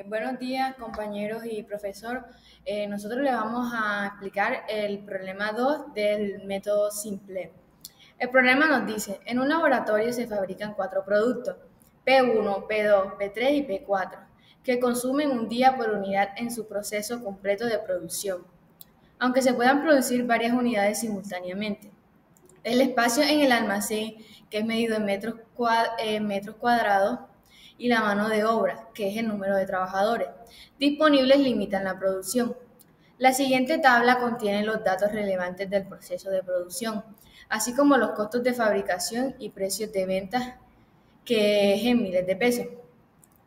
Buenos días, compañeros y profesor. Nosotros les vamos a explicar el problema 2 del método simple. El problema nos dice, en un laboratorio se fabrican 4 productos, P1, P2, P3 y P4, que consumen un día por unidad en su proceso completo de producción, aunque se puedan producir varias unidades simultáneamente. El espacio en el almacén, que es medido en metros cuadrados, y la mano de obra, que es el número de trabajadores disponibles, limitan la producción. La siguiente tabla contiene los datos relevantes del proceso de producción, así como los costos de fabricación y precios de venta, que es en miles de pesos.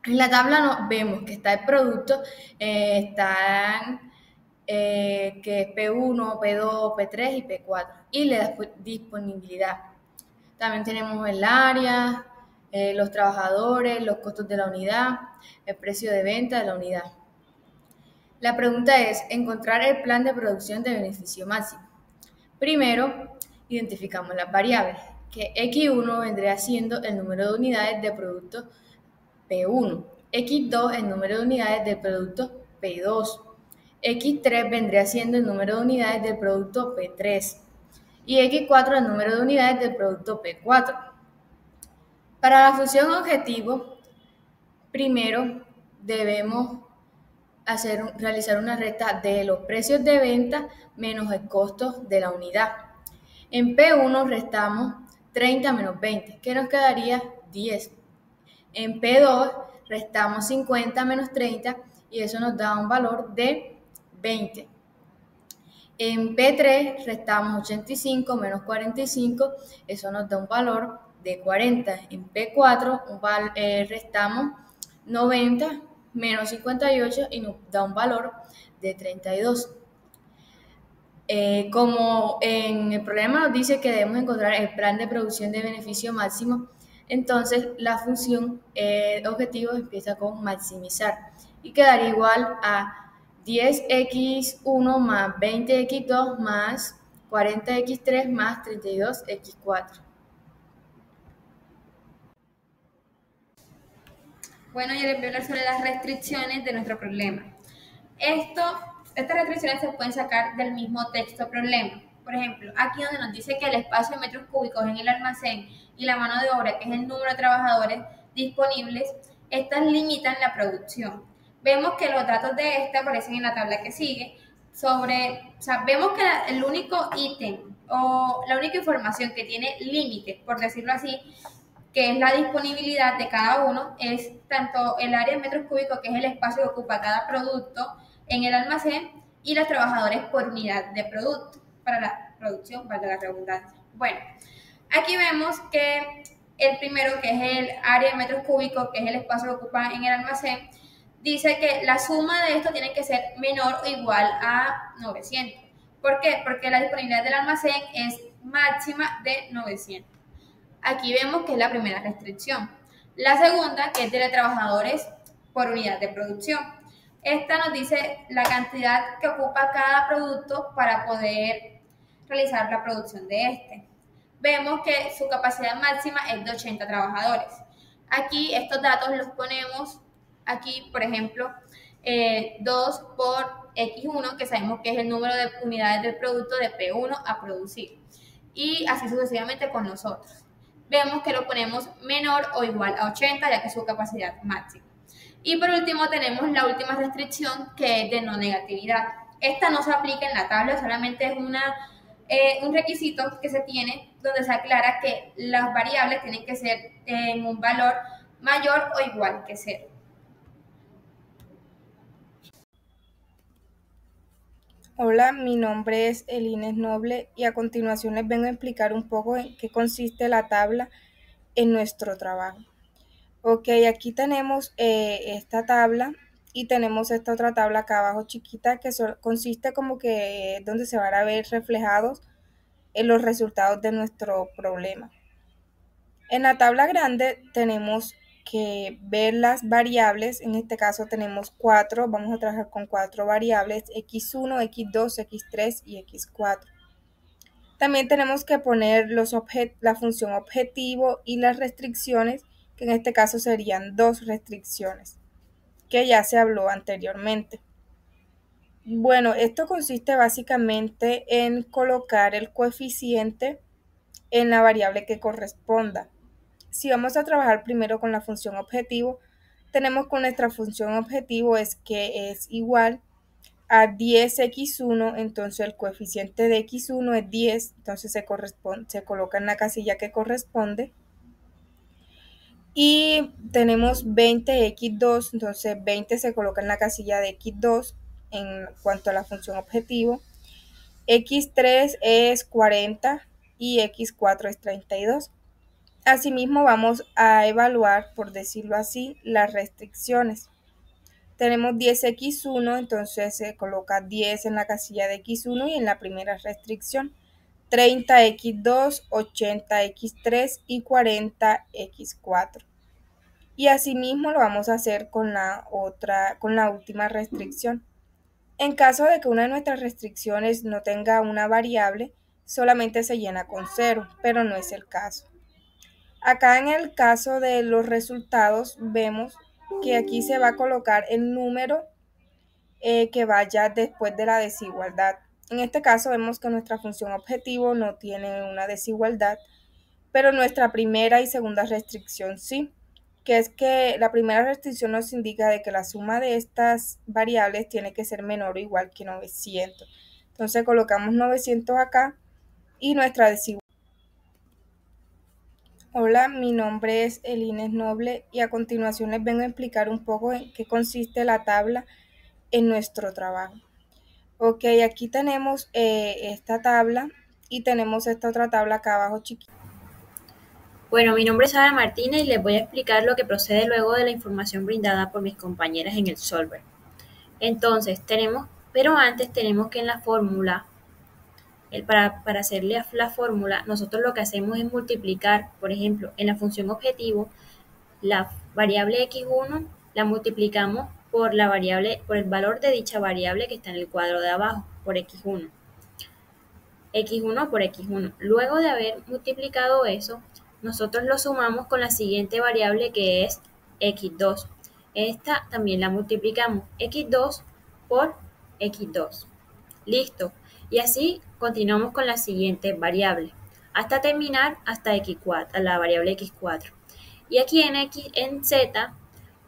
En la tabla vemos que está el producto, que es P1, P2, P3 y P4, y le da disponibilidad. También tenemos el área, los trabajadores, los costos de la unidad, el precio de venta de la unidad. La pregunta es encontrar el plan de producción de beneficio máximo. Primero, identificamos las variables, que X1 vendría siendo el número de unidades de producto P1, X2 el número de unidades del producto P2, X3 vendría siendo el número de unidades del producto P3 y X4 el número de unidades del producto P4. Para la función objetivo, primero debemos realizar una resta de los precios de venta menos el costo de la unidad. En P1 restamos 30 menos 20, que nos quedaría 10. En P2 restamos 50 menos 30 y eso nos da un valor de 20. En P3 restamos 85 menos 45, eso nos da un valor de 40. En P4 restamos 90 menos 58 y nos da un valor de 32. Como en el problema nos dice que debemos encontrar el plan de producción de beneficio máximo, entonces la función objetivo empieza con maximizar y quedaría igual a 10x1 más 20x2 más 40x3 más 32x4. Bueno, yo les voy a hablar sobre las restricciones de nuestro problema. Estas restricciones se pueden sacar del mismo texto problema. Por ejemplo, aquí donde nos dice que el espacio de metros cúbicos en el almacén y la mano de obra, que es el número de trabajadores disponibles, estas limitan la producción. Vemos que los datos de esta aparecen en la tabla que sigue. Vemos que el único ítem o la única información que tiene límite, por decirlo así, que es la disponibilidad de cada uno, es tanto el área en metros cúbicos, que es el espacio que ocupa cada producto en el almacén, y los trabajadores por unidad de producto, para la producción, valga la redundancia. Bueno, aquí vemos que el primero, que es el área en metros cúbicos, que es el espacio que ocupa en el almacén, dice que la suma de esto tiene que ser menor o igual a 900. ¿Por qué? Porque la disponibilidad del almacén es máxima de 900. Aquí vemos que es la primera restricción. La segunda, que es de trabajadores por unidad de producción. Esta nos dice la cantidad que ocupa cada producto para poder realizar la producción de este. Vemos que su capacidad máxima es de 80 trabajadores. Aquí estos datos los ponemos aquí, por ejemplo, 2 por X1, que sabemos que es el número de unidades del producto de P1 a producir. Y así sucesivamente con los otros. Vemos que lo ponemos menor o igual a 80, ya que es su capacidad máxima. Y por último tenemos la última restricción, que es de no negatividad. Esta no se aplica en la tabla, solamente es un requisito que se tiene donde se aclara que las variables tienen que ser en un valor mayor o igual que 0. Hola, mi nombre es Elines Noble y a continuación les vengo a explicar un poco en qué consiste la tabla en nuestro trabajo. Ok, aquí tenemos esta tabla y tenemos esta otra tabla acá abajo chiquita que consiste como que donde se van a ver reflejados los resultados de nuestro problema. En la tabla grande tenemos que ver las variables, en este caso tenemos 4, vamos a trabajar con 4 variables, x1, x2, x3 y x4. También tenemos que poner la función objetivo y las restricciones, que en este caso serían 2 restricciones. que ya se habló anteriormente. Bueno, esto consiste básicamente en colocar el coeficiente en la variable que corresponda. Si vamos a trabajar primero con la función objetivo, tenemos que nuestra función objetivo es que es igual a 10x1, entonces el coeficiente de x1 es 10, entonces se coloca en la casilla que corresponde. Y tenemos 20x2, entonces 20 se coloca en la casilla de x2 en cuanto a la función objetivo. x3 es 40 y x4 es 32. Asimismo, vamos a evaluar, por decirlo así, las restricciones. Tenemos 10x1, entonces se coloca 10 en la casilla de x1 y en la primera restricción. 30x2, 80x3 y 40x4. Y asimismo lo vamos a hacer con la última restricción. En caso de que una de nuestras restricciones no tenga una variable, solamente se llena con 0, pero no es el caso. Acá en el caso de los resultados vemos que aquí se va a colocar el número que vaya después de la desigualdad. En este caso vemos que nuestra función objetivo no tiene una desigualdad, pero nuestra primera y segunda restricción sí, que es que la primera restricción nos indica de que la suma de estas variables tiene que ser menor o igual que 900. Entonces colocamos 900 acá y nuestra desigualdad. Hola, mi nombre es Elines Noble y a continuación les vengo a explicar un poco en qué consiste la tabla en nuestro trabajo. Ok, aquí tenemos esta tabla y tenemos esta otra tabla acá abajo chiquita. Bueno, mi nombre es Sara Martínez y les voy a explicar lo que procede luego de la información brindada por mis compañeras en el Solver. Entonces, pero antes tenemos que en la fórmula, para hacerle la fórmula, nosotros lo que hacemos es multiplicar, por ejemplo, en la función objetivo, la variable x1 la multiplicamos por el valor de dicha variable que está en el cuadro de abajo, por x1. x1 por x1. Luego de haber multiplicado eso, nosotros lo sumamos con la siguiente variable que es x2. Esta también la multiplicamos, x2 por x2. Listo. Y así continuamos con la siguiente variable, hasta terminar hasta x4, la variable x4. Y aquí en z,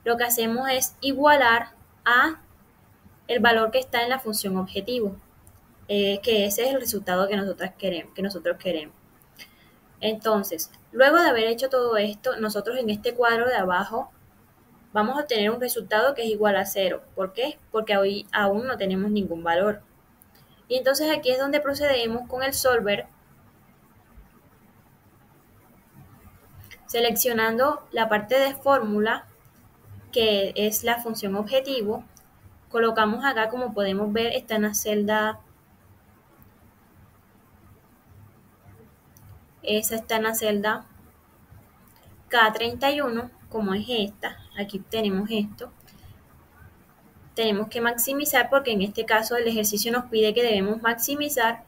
lo que hacemos es igualar a el valor que está en la función objetivo, que ese es el resultado que nosotros queremos. Entonces, luego de haber hecho todo esto, nosotros en este cuadro de abajo vamos a obtener un resultado que es igual a 0. ¿Por qué? Porque hoy aún no tenemos ningún valor. Y entonces aquí es donde procedemos con el solver, seleccionando la parte de fórmula, que es la función objetivo. Colocamos acá, como podemos ver, está en la celda, esa está en la celda K31, como es esta. Aquí tenemos esto. Tenemos que maximizar porque en este caso el ejercicio nos pide que debemos maximizar.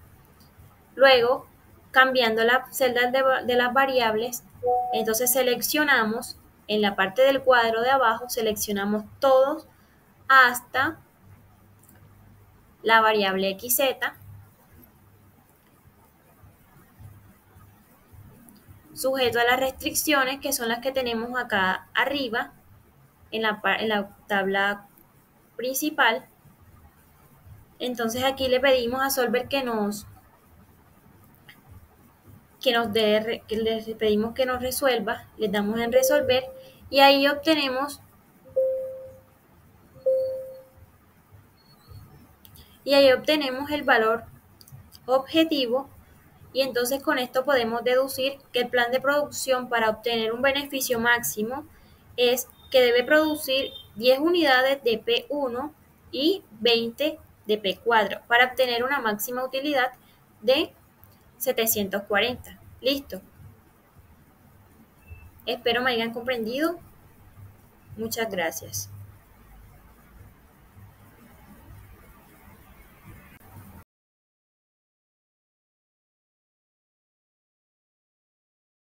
Luego, cambiando la celda de las variables, entonces seleccionamos en la parte del cuadro de abajo, seleccionamos todos hasta la variable xz, sujeto a las restricciones que son las que tenemos acá arriba en la tabla principal. Entonces aquí le pedimos a Solver le pedimos que nos resuelva, le damos en resolver y ahí obtenemos el valor objetivo. Y entonces con esto podemos deducir que el plan de producción para obtener un beneficio máximo es que debe producir 10 unidades de P1 y 20 de P4 para obtener una máxima utilidad de 740. Listo. Espero me hayan comprendido. Muchas gracias.